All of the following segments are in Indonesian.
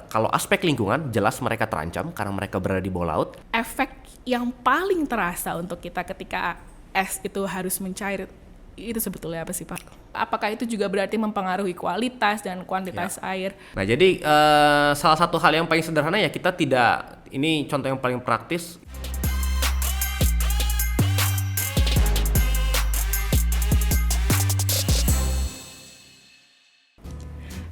Kalau aspek lingkungan jelas mereka terancam karena mereka berada di bawah laut. Efek yang paling terasa untuk kita ketika es itu harus mencair itu sebetulnya apa sih Pak? Apakah itu juga berarti mempengaruhi kualitas dan kuantitas air? Nah jadi salah satu hal yang paling sederhana ya kita tidak, ini contoh yang paling praktis.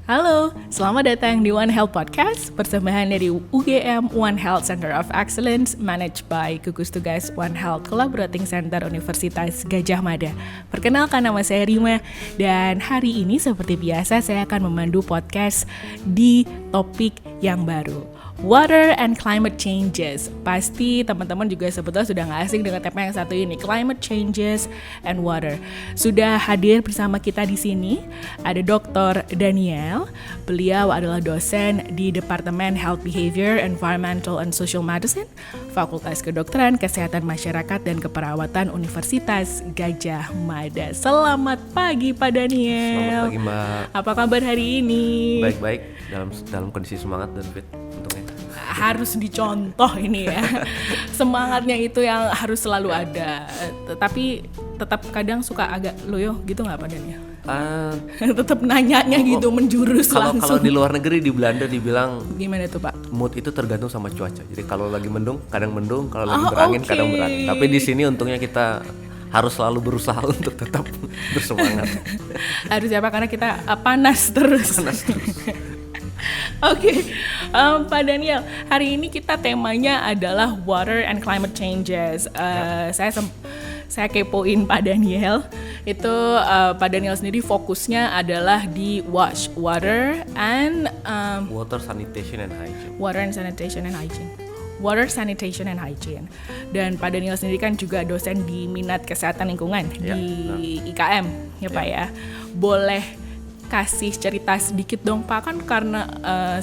Halo, selamat datang di One Health Podcast, persembahan dari UGM One Health Center of Excellence, managed by gugus tugas One Health Collaborating Center Universitas Gadjah Mada. Perkenalkan, nama saya Rima, dan hari ini seperti biasa saya akan memandu podcast di topik yang baru, Water and Climate Changes. Pasti teman-teman juga sebetulnya sudah nggak asing dengan tema yang satu ini, Climate Changes and Water. Sudah hadir bersama kita di sini ada Dr. Daniel. Beliau adalah dosen di Departemen Health Behavior, Environmental and Social Medicine, Fakultas Kedokteran, Kesehatan Masyarakat dan Keperawatan Universitas Gadjah Mada. Selamat pagi Pak Daniel. Selamat pagi Mbak. Apa kabar hari ini? Baik-baik, dalam kondisi semangat dan fit untungnya. Harus dicontoh ini ya. Semangatnya itu yang harus selalu ada. Tapi tetap kadang suka agak loyo gitu nggak Pak Daniel? Tetap nanyanya gitu menjurus langsung. Kalau di luar negeri di Belanda dibilang gimana tuh Pak? Mood itu tergantung sama cuaca. Jadi kalau lagi mendung kadang mendung, kalau lagi berangin kadang berangin. Tapi di sini untungnya kita harus selalu berusaha untuk tetap bersemangat. Harus apa? Karena kita panas terus. Oke, Pak Daniel, hari ini kita temanya adalah Water and Climate Changes. Saya kepoin Pak Daniel. Itu Pak Daniel sendiri fokusnya adalah di WASH, Water and Water Sanitation and Hygiene. Water and Sanitation and Hygiene. Water Sanitation and Hygiene. Dan Pak Daniel sendiri kan juga dosen di Minat Kesehatan Lingkungan di IKM ya Pak ya. Boleh kasih cerita sedikit dong Pak, kan karena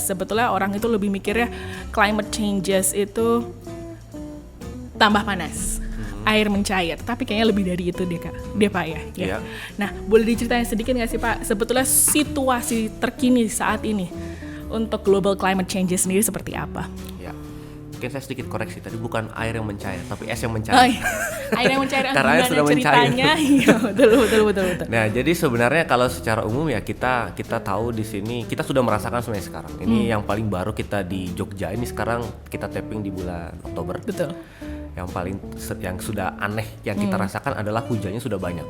sebetulnya orang itu lebih mikirnya climate changes itu tambah panas, air mencair, tapi kayaknya lebih dari itu deh Pak ya. Yeah. Nah, boleh diceritain sedikit nggak sih Pak, sebetulnya situasi terkini saat ini untuk global climate changes sendiri seperti apa? Ya, mungkin saya sedikit koreksi, tadi bukan air yang mencair, tapi es yang mencair. Air yang mencair, karena air sudah ceritanya? Iya, betul. Nah, jadi sebenarnya kalau secara umum ya kita tahu di sini kita sudah merasakan sebenarnya sekarang. Ini yang paling baru kita di Jogja ini sekarang kita tapping di bulan Oktober. Betul. Yang sudah aneh yang kita rasakan adalah hujannya sudah banyak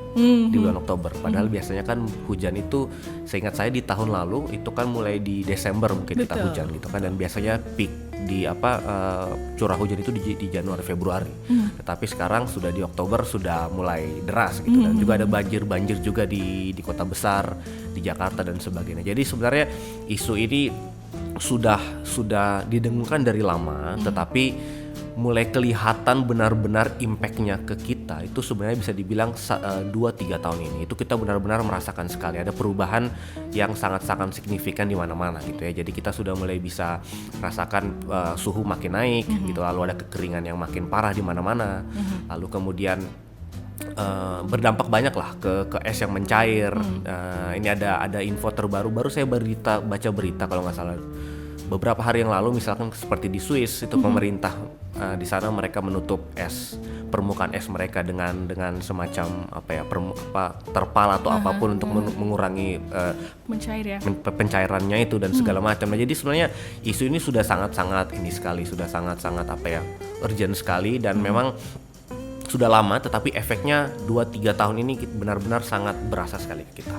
di bulan Oktober. Padahal biasanya kan hujan itu, seingat saya di tahun lalu itu kan mulai di Desember mungkin kita hujan gitu kan, dan biasanya peak di curah hujan itu di Januari Februari. Tetapi sekarang sudah di Oktober sudah mulai deras gitu, dan juga ada banjir juga di kota besar di Jakarta dan sebagainya. Jadi sebenarnya isu ini sudah didengungkan dari lama, tetapi mulai kelihatan benar-benar impact-nya ke kita itu sebenarnya bisa dibilang 2-3 tahun ini. Itu kita benar-benar merasakan sekali ada perubahan yang sangat-sangat signifikan di mana-mana gitu ya. Jadi kita sudah mulai bisa rasakan suhu makin naik gitu, lalu ada kekeringan yang makin parah di mana-mana. Lalu kemudian berdampak banyak lah ke es yang mencair. Ini ada info terbaru, baru saya baca berita kalau nggak salah beberapa hari yang lalu, misalkan seperti di Swiss itu pemerintah di sana mereka menutup permukaan es mereka dengan semacam terpal atau apapun untuk mengurangi mencair ya, pencairannya itu dan segala macam. Nah, jadi sebenarnya isu ini sudah sangat-sangat sudah sangat-sangat urgent sekali, dan memang sudah lama, tetapi efeknya 2-3 tahun ini benar-benar sangat berasa sekali ke kita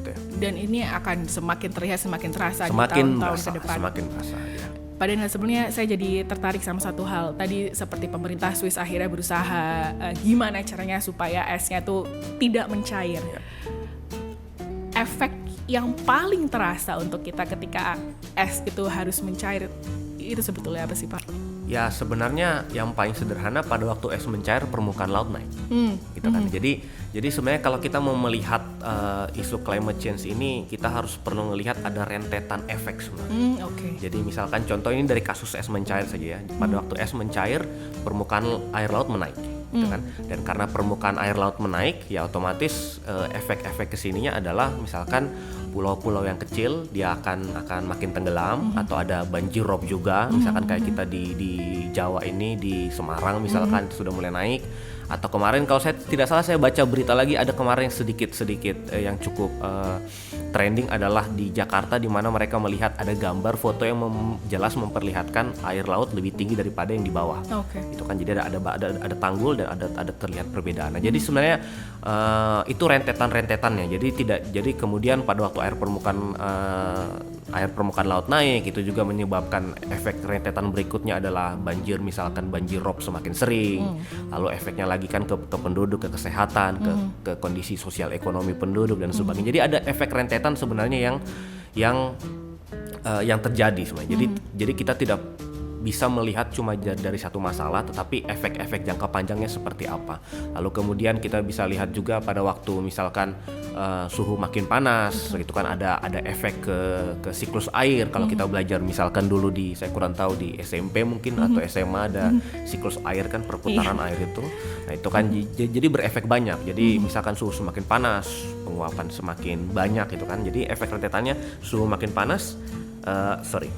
gitu ya. Dan ini akan semakin terasa di tahun-tahun ke depan. Semakin berasa ya. Pada sebelumnya saya jadi tertarik sama satu hal. Tadi seperti pemerintah Swiss akhirnya berusaha gimana caranya supaya esnya tuh tidak mencair. Ya. Efek yang paling terasa untuk kita ketika es itu harus mencair itu sebetulnya apa sih Pak? Ya sebenarnya yang paling sederhana, pada waktu es mencair permukaan laut naik, gitu kan. Jadi sebenarnya kalau kita mau melihat isu climate change ini, kita harus perlu melihat ada rentetan efek sebenarnya. Jadi misalkan contoh ini dari kasus es mencair saja ya. Pada waktu es mencair, permukaan air laut menaik. gitu kan. Dan karena permukaan air laut menaik, ya otomatis efek-efek kesininya adalah misalkan pulau-pulau yang kecil dia akan makin tenggelam, atau ada banjir rob juga, misalkan kayak kita di Jawa ini, di Semarang misalkan sudah mulai naik. Atau kemarin kalau saya tidak salah, saya baca berita lagi, ada kemarin sedikit yang cukup trending adalah di Jakarta, di mana mereka melihat ada gambar foto yang jelas memperlihatkan air laut lebih tinggi daripada yang di bawah. Itu kan jadi ada tanggul dan ada terlihat perbedaan. Nah, jadi sebenarnya itu rentetannya. Jadi kemudian pada waktu air permukaan laut naik, itu juga menyebabkan efek rentetan berikutnya adalah banjir, misalkan banjir rob semakin sering. Lalu efeknya lagi kan ke penduduk, ke kesehatan, ke kondisi sosial ekonomi penduduk dan sebagainya. Jadi ada efek rentetan sebenarnya yang terjadi sebenarnya. Jadi kita tidak bisa melihat cuma dari satu masalah, tetapi efek-efek jangka panjangnya seperti apa. Lalu kemudian kita bisa lihat juga pada waktu misalkan suhu makin panas, gitu kan ada efek ke siklus air. Kalau kita belajar misalkan dulu saya kurang tahu di SMP mungkin atau SMA ada siklus air kan, perputaran air itu. Nah itu kan jadi berefek banyak. Jadi misalkan suhu semakin panas, penguapan semakin banyak gitu kan. Jadi efek rentetannya suhu makin panas.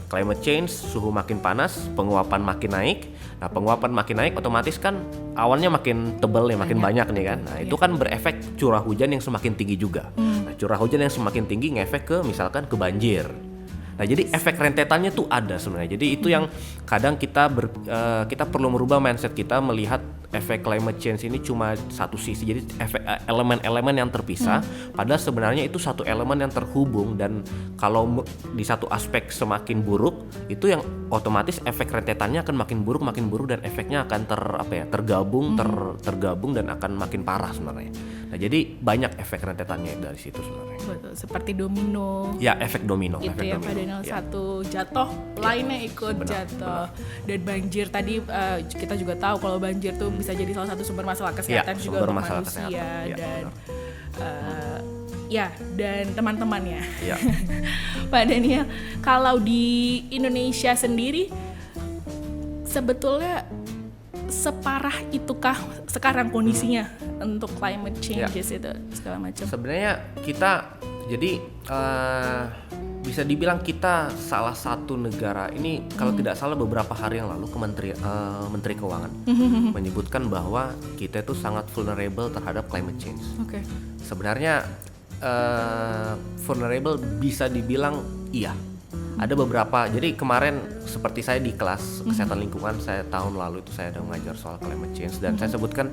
Climate change, suhu makin panas, penguapan makin naik. Nah, penguapan makin naik otomatis kan awalnya makin tebal ya, makin banyak nih kan. Nah, itu kan berefek curah hujan yang semakin tinggi juga. Nah, curah hujan yang semakin tinggi ngefek ke misalkan ke banjir. Nah, jadi efek rentetannya tuh ada sebenarnya. Jadi itu yang kadang kita perlu merubah mindset kita, melihat efek climate change ini cuma satu sisi. Jadi efek elemen-elemen yang terpisah, padahal sebenarnya itu satu elemen yang terhubung. Dan kalau di satu aspek semakin buruk, itu yang otomatis efek rentetannya akan makin buruk dan efeknya akan tergabung dan akan makin parah sebenarnya. Nah, jadi banyak efek rentetannya dari situ sebenarnya. Betul, seperti domino. Ya, efek domino. Itu ya, Pak Daniel, satu jatuh, lainnya ikut jatuh. Dan banjir tadi kita juga tahu kalau banjir tuh bisa jadi salah satu sumber masalah kesehatan juga untuk manusia dan teman-temannya. Ya. Pak Daniel, kalau di Indonesia sendiri sebetulnya separah itukah sekarang kondisinya untuk climate changes itu segala macam? Sebenarnya kita bisa dibilang kita salah satu negara ini, kalau tidak salah beberapa hari yang lalu Menteri Keuangan menyebutkan bahwa kita itu sangat vulnerable terhadap climate change. Sebenarnya vulnerable bisa dibilang iya. Ada beberapa, jadi kemarin seperti saya di kelas kesehatan lingkungan, saya tahun lalu itu saya ada mengajar soal climate change, dan saya sebutkan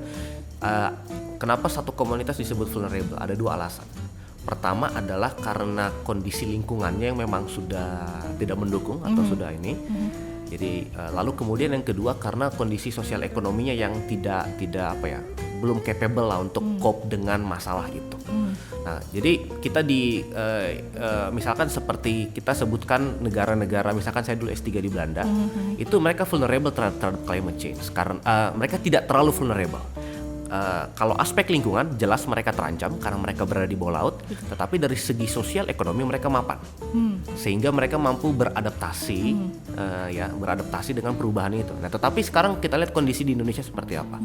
kenapa satu komunitas disebut vulnerable. Ada dua alasan. Pertama adalah karena kondisi lingkungannya yang memang sudah tidak mendukung atau sudah ini. Jadi lalu kemudian yang kedua karena kondisi sosial ekonominya yang tidak belum capable lah untuk cope dengan masalah itu. Nah, jadi kita misalkan seperti kita sebutkan negara-negara, misalkan saya dulu S3 di Belanda, itu mereka vulnerable terhadap climate change karena mereka tidak terlalu vulnerable. Kalau aspek lingkungan jelas mereka terancam karena mereka berada di bawah laut, tetapi dari segi sosial ekonomi mereka mapan, sehingga mereka mampu beradaptasi, beradaptasi dengan perubahan itu. Nah, tetapi sekarang kita lihat kondisi di Indonesia seperti apa,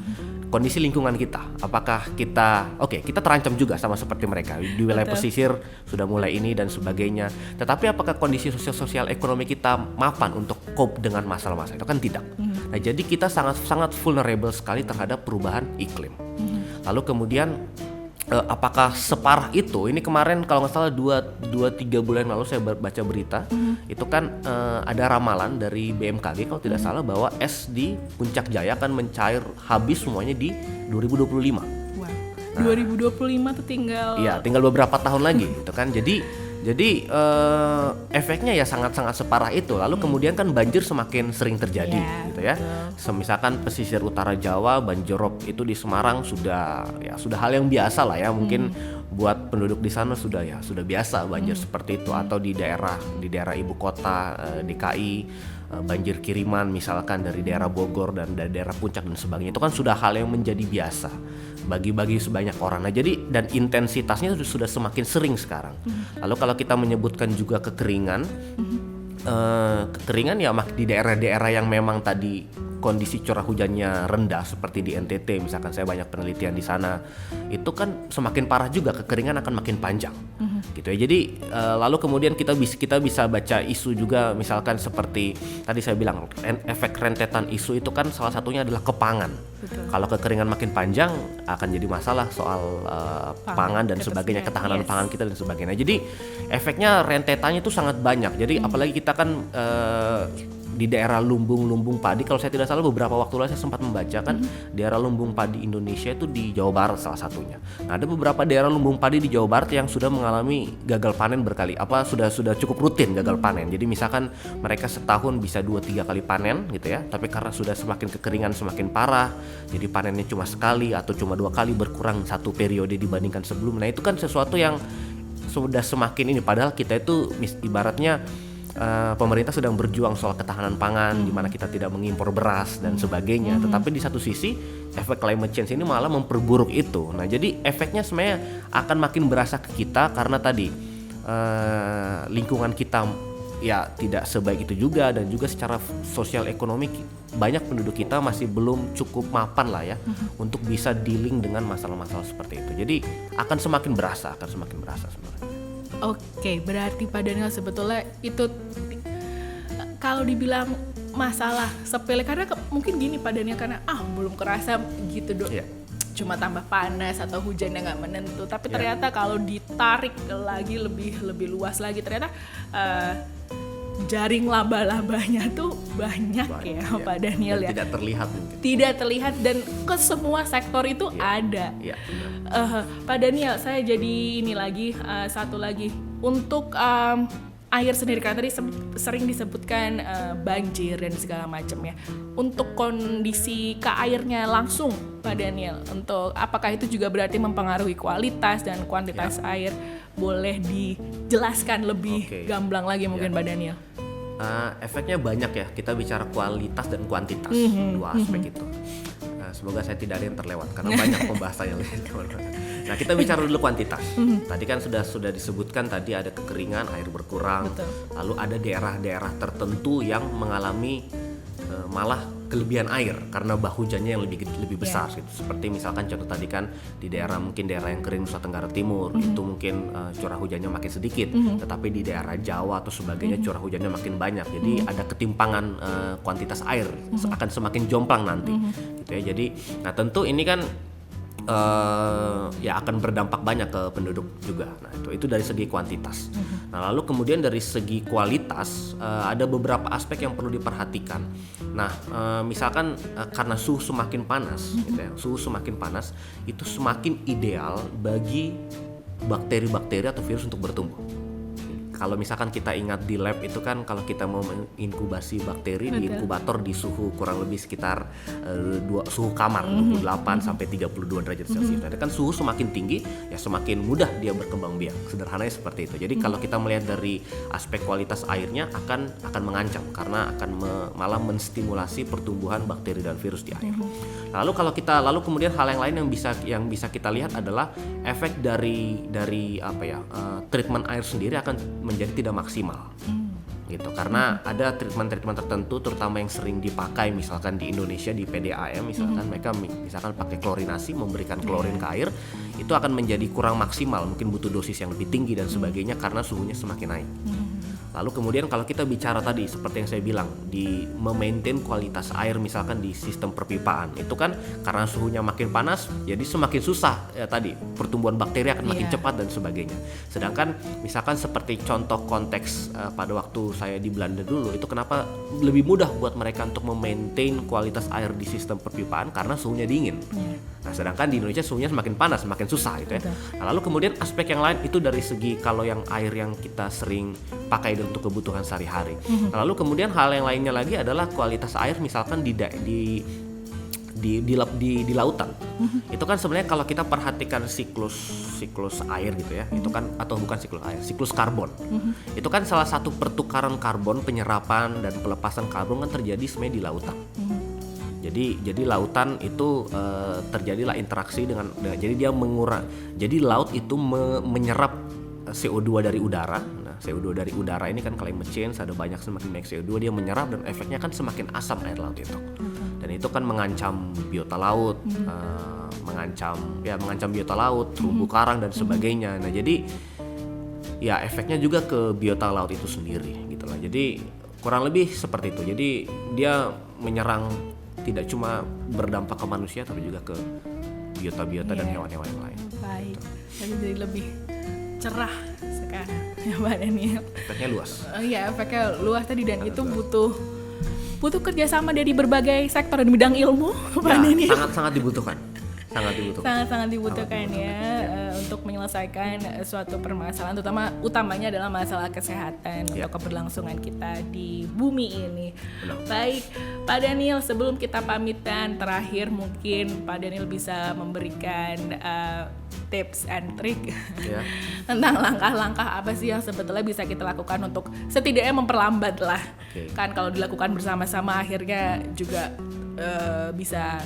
kondisi lingkungan kita, apakah kita terancam juga sama seperti mereka di wilayah pesisir sudah mulai ini dan sebagainya, tetapi apakah kondisi sosial ekonomi kita mapan untuk cope dengan masalah-masalah itu? Kan tidak. Nah, jadi kita sangat vulnerable sekali terhadap perubahan iklim. Lalu kemudian apakah separah itu? Ini kemarin kalau nggak salah 2-3 bulan lalu saya baca berita, itu kan ada ramalan dari BMKG kalau tidak salah bahwa es di Puncak Jaya akan mencair habis semuanya di 2025. Wow. 2025 tuh tinggal beberapa tahun lagi gitu kan. Jadi efeknya ya sangat-sangat separah itu. Lalu kemudian kan banjir semakin sering terjadi gitu ya. Misalkan pesisir utara Jawa, banjir rob itu di Semarang sudah hal yang biasa lah ya. Mungkin buat penduduk di sana sudah biasa banjir seperti itu, atau di daerah ibu kota DKI, banjir kiriman misalkan dari daerah Bogor dan dari daerah Puncak dan sebagainya. Itu kan sudah hal yang menjadi biasa bagi sebanyak orang. Nah, jadi dan intensitasnya sudah semakin sering sekarang. Lalu kalau kita menyebutkan juga kekeringan ya di daerah-daerah yang memang tadi kondisi curah hujannya rendah seperti di NTT, misalkan saya banyak penelitian di sana, itu kan semakin parah juga, kekeringan akan makin panjang. Gitu ya. Jadi lalu kemudian kita bisa baca isu juga, misalkan seperti tadi saya bilang efek rentetan isu itu kan salah satunya adalah kepangan. Kalau kekeringan makin panjang akan jadi masalah soal pangan dan sebagainya, ketahanan pangan kita dan sebagainya. Jadi efeknya rentetannya itu sangat banyak. Jadi apalagi kita kan di daerah lumbung padi, kalau saya tidak salah beberapa waktu lalu saya sempat membaca kan daerah lumbung padi Indonesia itu di Jawa Barat salah satunya. Nah, ada beberapa daerah lumbung padi di Jawa Barat yang sudah mengalami gagal panen sudah cukup rutin gagal panen. Jadi misalkan mereka setahun bisa 2-3 kali panen gitu ya, tapi karena sudah semakin kekeringan semakin parah, jadi panennya cuma sekali atau cuma 2 kali, berkurang satu periode dibandingkan sebelumnya. Nah, itu kan sesuatu yang sudah semakin ini, padahal kita itu ibaratnya pemerintah sedang berjuang soal ketahanan pangan, di mana kita tidak mengimpor beras dan sebagainya. Tetapi di satu sisi efek climate change ini malah memperburuk itu. Nah, jadi efeknya sebenarnya akan makin berasa ke kita karena tadi lingkungan kita ya tidak sebaik itu juga, dan juga secara sosial ekonomi banyak penduduk kita masih belum cukup mapan lah ya untuk bisa dealing dengan masalah-masalah seperti itu. Jadi akan semakin berasa sebenarnya. Oke, berarti Pak Daniel sebetulnya itu kalau dibilang masalah sepele, karena mungkin gini Pak Daniel, karena belum kerasa gitu dong. Yeah. Cuma tambah panas atau hujannya nggak menentu, tapi ternyata kalau ditarik lagi lebih luas lagi, ternyata jaring laba-labanya tuh banyak ya Pak Daniel, dan ya. Tidak terlihat dan ke semua sektor itu ada. Pak Daniel, saya jadi ini lagi satu lagi untuk air sendiri, kan tadi sering disebutkan banjir dan segala macam ya. Untuk kondisi ke airnya langsung Pak Daniel, untuk apakah itu juga berarti mempengaruhi kualitas dan kuantitas air? Boleh dijelaskan lebih gamblang lagi mungkin Pak Daniel? Efeknya banyak ya, kita bicara kualitas dan kuantitas, dua aspek itu. Semoga saya tidak ada yang terlewat karena banyak pembahasannya. Nah, kita bicara dulu kuantitas. Tadi kan sudah disebutkan, tadi ada kekeringan, air berkurang. Betul. Lalu ada daerah-daerah tertentu yang mengalami malah kelebihan air karena hujannya yang lebih besar gitu. Seperti misalkan contoh tadi kan di daerah yang kering Nusa Tenggara Timur, itu mungkin curah hujannya makin sedikit, tetapi di daerah Jawa atau sebagainya curah hujannya makin banyak. Jadi ada ketimpangan kuantitas air, akan semakin jomplang nanti gitu ya. Jadi nah tentu ini kan ya akan berdampak banyak ke penduduk juga. Nah, itu dari segi kuantitas. Nah, lalu kemudian dari segi kualitas ada beberapa aspek yang perlu diperhatikan. Nah, misalkan karena suhu semakin panas, gitu ya, suhu semakin panas itu semakin ideal bagi bakteri-bakteri atau virus untuk bertumbuh. Kalau misalkan kita ingat di lab itu kan, kalau kita mau menginkubasi bakteri di inkubator di suhu kurang lebih sekitar suhu kamar 28 sampai 32 derajat Celcius. Nah, kan suhu semakin tinggi ya semakin mudah dia berkembang biak. Sederhananya seperti itu. Jadi kalau kita melihat dari aspek kualitas airnya akan mengancam karena akan malah menstimulasi pertumbuhan bakteri dan virus di air. Lalu kemudian hal yang lain yang bisa kita lihat adalah efek dari treatment air sendiri akan menjadi tidak maksimal gitu, karena ada treatment tertentu terutama yang sering dipakai misalkan di Indonesia di PDAM misalkan, mereka misalkan pakai klorinasi, memberikan klorin ke air, itu akan menjadi kurang maksimal, mungkin butuh dosis yang lebih tinggi dan sebagainya karena suhunya semakin naik. Lalu kemudian kalau kita bicara tadi seperti yang saya bilang, di memaintain kualitas air misalkan di sistem perpipaan, itu kan karena suhunya makin panas jadi semakin susah ya, tadi pertumbuhan bakteri akan makin cepat dan sebagainya. Sedangkan misalkan seperti contoh konteks pada waktu saya di Belanda dulu, itu kenapa lebih mudah buat mereka untuk memaintain kualitas air di sistem perpipaan karena suhunya dingin. Nah, sedangkan di Indonesia suhunya semakin panas, semakin susah gitu ya. Nah, lalu kemudian aspek yang lain itu dari segi kalau yang air yang kita sering pakai untuk kebutuhan sehari-hari. Nah, lalu kemudian hal yang lainnya lagi adalah kualitas air misalkan di lautan. Itu kan sebenarnya kalau kita perhatikan siklus air gitu ya, itu kan, atau bukan siklus air, siklus karbon. Itu kan salah satu pertukaran karbon, penyerapan dan pelepasan karbon kan terjadi sebenarnya di lautan. Jadi lautan itu terjadilah interaksi dengan jadi dia jadi laut itu menyerap CO2 dari udara. Nah, CO2 dari udara ini kan climate change, ada semakin banyak CO2 dia menyerap dan efeknya kan semakin asam air laut itu. Dan itu kan mengancam biota laut, mengancam biota laut, terumbu karang dan sebagainya. Nah, jadi ya efeknya juga ke biota laut itu sendiri gitu lah. Jadi kurang lebih seperti itu. Jadi dia menyerang tidak cuma berdampak ke manusia tapi juga ke biota-biota dan hewan-hewan yang lain. Baik, jadi lebih cerah sekarang ya Pak Daniel. Efeknya luas. Iya, efeknya luas tadi dan itu butuh kerjasama dari berbagai sektor dan bidang ilmu Pak Daniel. Sangat dibutuhkan. Sangat dibutuhkan untuk menyelesaikan suatu permasalahan, utamanya adalah masalah kesehatan untuk keberlangsungan kita di bumi ini. Baik, Pak Daniel, sebelum kita pamitan terakhir mungkin Pak Daniel bisa memberikan tips and trick tentang langkah-langkah apa sih yang sebetulnya bisa kita lakukan untuk setidaknya memperlambat lah. Kan kalau dilakukan bersama-sama akhirnya juga bisa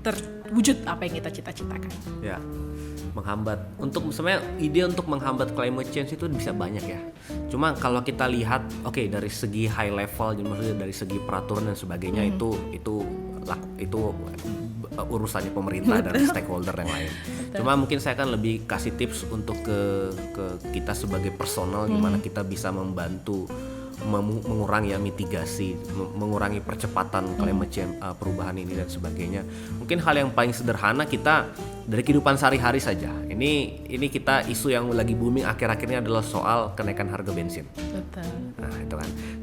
terwujud apa yang kita cita-citakan. Ya, menghambat. Sebenarnya ide untuk menghambat climate change itu bisa banyak ya. Cuma kalau kita lihat, dari segi high level, maksudnya dari segi peraturan dan sebagainya itu urusannya pemerintah dan stakeholder yang lain. Cuma mungkin saya akan lebih kasih tips untuk ke kita sebagai personal, gimana kita bisa membantu mengurangi mitigasi, mengurangi percepatan climate change, perubahan ini dan sebagainya. Mungkin hal yang paling sederhana kita dari kehidupan sehari-hari saja. Ini kita isu yang lagi booming akhir-akhir ini adalah soal kenaikan harga bensin. Betul.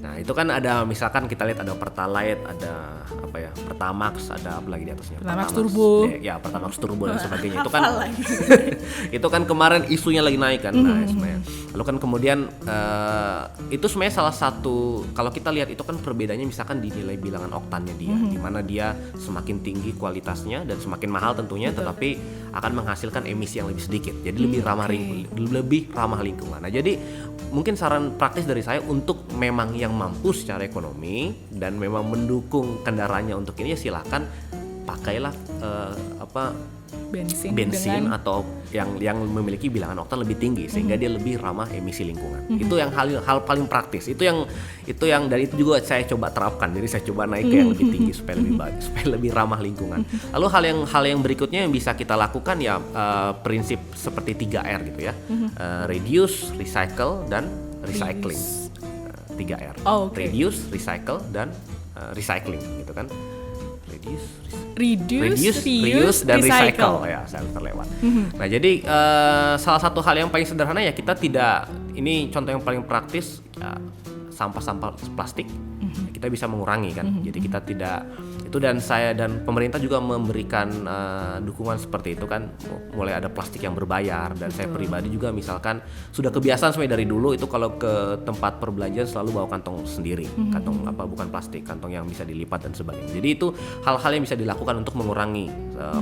Nah itu kan ada, misalkan kita lihat ada Pertalite, ada Pertamax, ada apa lagi di atasnya? Pertamax Turbo. Pertamax Turbo dan sebagainya. Itu kan itu kan kemarin isunya lagi naik kan. Nah, sebenarnya. Lalu kan kemudian itu sebenarnya salah satu, kalau kita lihat itu kan perbedaannya misalkan di nilai bilangan oktannya dia, di mana dia semakin tinggi kualitasnya dan semakin mahal tentunya, tetapi akan menghasilkan emisi yang lebih sedikit. Jadi lebih ramah lingkungan. Nah, jadi mungkin saran praktis dari saya untuk memang yang mampu secara ekonomi dan memang mendukung kendaraannya untuk ini, ya silakan pakailah bensin atau yang memiliki bilangan oktan lebih tinggi sehingga dia lebih ramah emisi lingkungan. Itu yang hal paling praktis. Itu yang dan itu juga saya coba terapkan. Jadi saya coba naik ke yang lebih tinggi supaya lebih bagus, supaya lebih ramah lingkungan. Lalu hal yang berikutnya yang bisa kita lakukan prinsip seperti 3R gitu ya. Reduce, recycle dan recycling. 3R. Reduce, recycle dan recycling gitu kan. Reduce, reuse, dan recycle. Ya, saya terlewat. Nah, jadi salah satu hal yang paling sederhana ya kita tidak, ini contoh yang paling praktis, sampah-sampah plastik kita bisa mengurangi kan. Jadi kita tidak itu, dan saya dan pemerintah juga memberikan dukungan seperti itu kan, mulai ada plastik yang berbayar. Dan saya pribadi juga misalkan sudah kebiasaan sebenarnya dari dulu itu kalau ke tempat perbelanjaan selalu bawa kantong sendiri, kantong bukan plastik, kantong yang bisa dilipat dan sebagainya. Jadi itu hal-hal yang bisa dilakukan untuk mengurangi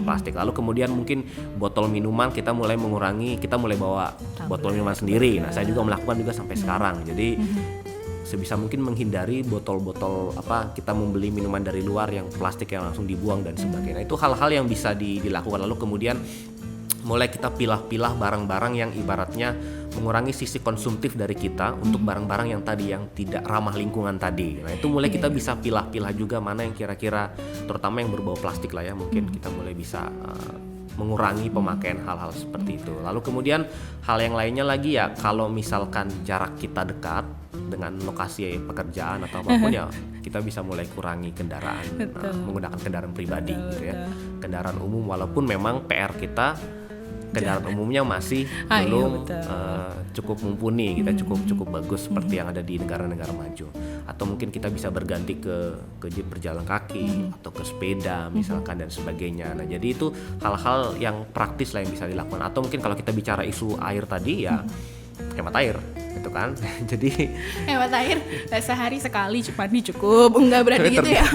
plastik. Lalu kemudian mungkin botol minuman kita mulai mengurangi, kita mulai bawa botol minuman sendiri. Nah, saya juga melakukan juga sampai sekarang. Jadi sebisa mungkin menghindari botol-botol kita membeli minuman dari luar yang plastik yang langsung dibuang dan sebagainya. Itu hal-hal yang bisa dilakukan. Lalu kemudian mulai kita pilah-pilah barang-barang yang ibaratnya mengurangi sisi konsumtif dari kita untuk barang-barang yang tadi yang tidak ramah lingkungan tadi. Nah, itu mulai kita bisa pilah-pilah juga mana yang kira-kira, terutama yang berbau plastik lah ya, mungkin kita mulai bisa mengurangi pemakaian hal-hal seperti itu. Lalu kemudian hal yang lainnya lagi ya, kalau misalkan jarak kita dekat dengan lokasi pekerjaan atau apapun ya kita bisa mulai kurangi kendaraan, menggunakan kendaraan pribadi gitu ya. Kendaraan umum, walaupun memang PR kita kendaraan umumnya masih belum cukup mumpuni, kita cukup bagus seperti yang ada di negara-negara maju. Atau mungkin kita bisa berganti ke berjalan kaki atau ke sepeda misalkan dan sebagainya. Nah, jadi itu hal-hal yang praktis lah yang bisa dilakukan. Atau mungkin kalau kita bicara isu air tadi ya hemat air gitu kan. Jadi hemat air sehari sekali mandi cukup, enggak berarti gitu ya.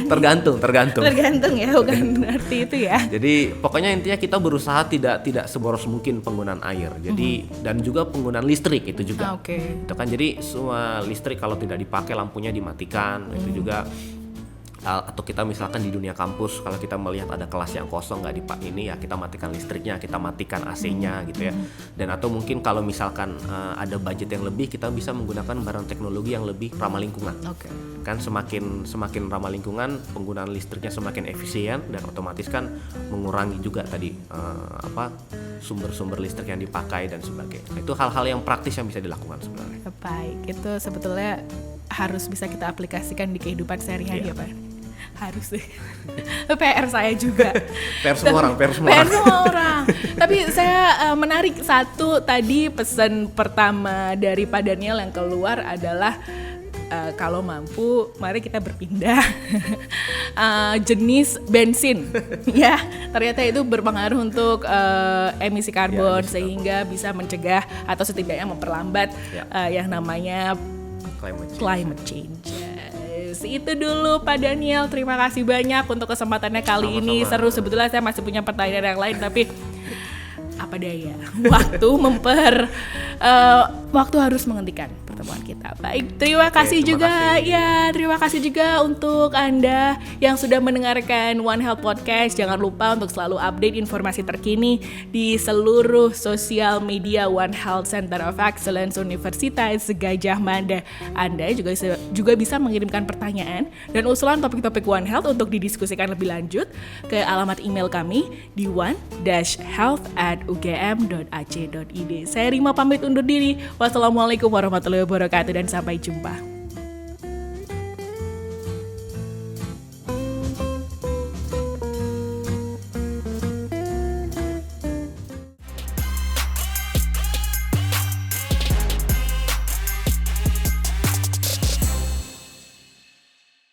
Tergantung ya, bukan berarti itu ya. Jadi pokoknya intinya kita berusaha tidak seboros mungkin penggunaan air. Jadi dan juga penggunaan listrik itu juga. Itu kan, jadi semua listrik kalau tidak dipakai lampunya dimatikan. Itu juga atau kita misalkan di dunia kampus kalau kita melihat ada kelas yang kosong nggak dipakai ini ya kita matikan listriknya, kita matikan AC-nya gitu ya. Dan atau mungkin kalau misalkan ada budget yang lebih, kita bisa menggunakan barang teknologi yang lebih ramah lingkungan. Kan semakin ramah lingkungan, penggunaan listriknya semakin efisien dan otomatis kan mengurangi juga tadi sumber-sumber listrik yang dipakai dan sebagainya. Itu hal-hal yang praktis yang bisa dilakukan sebenarnya. Baik, itu sebetulnya harus bisa kita aplikasikan di kehidupan sehari-hari ya Pak. Harus deh. PR saya juga. PR semua orang. Tapi saya menarik satu tadi pesan pertama dari Pak Daniel yang keluar adalah kalau mampu mari kita berpindah jenis bensin. Ya, ternyata itu berpengaruh untuk emisi karbon sehingga bisa mencegah atau setidaknya memperlambat yang namanya climate change. Itu dulu Pak Daniel, terima kasih banyak untuk kesempatannya kali ini. Seru, sebetulnya saya masih punya pertanyaan yang lain tapi apa daya, waktu harus menghentikan pertemuan kita. Baik, terima kasih juga untuk Anda yang sudah mendengarkan One Health Podcast. Jangan lupa untuk selalu update informasi terkini di seluruh sosial media One Health Center of Excellence Universitas Gadjah Mada. Anda juga bisa mengirimkan pertanyaan dan usulan topik-topik One Health untuk didiskusikan lebih lanjut ke alamat email kami di one-health@ugm.ac.id. Saya Rima pamit undur diri. Wassalamualaikum warahmatullahi wabarakatuh dan sampai jumpa.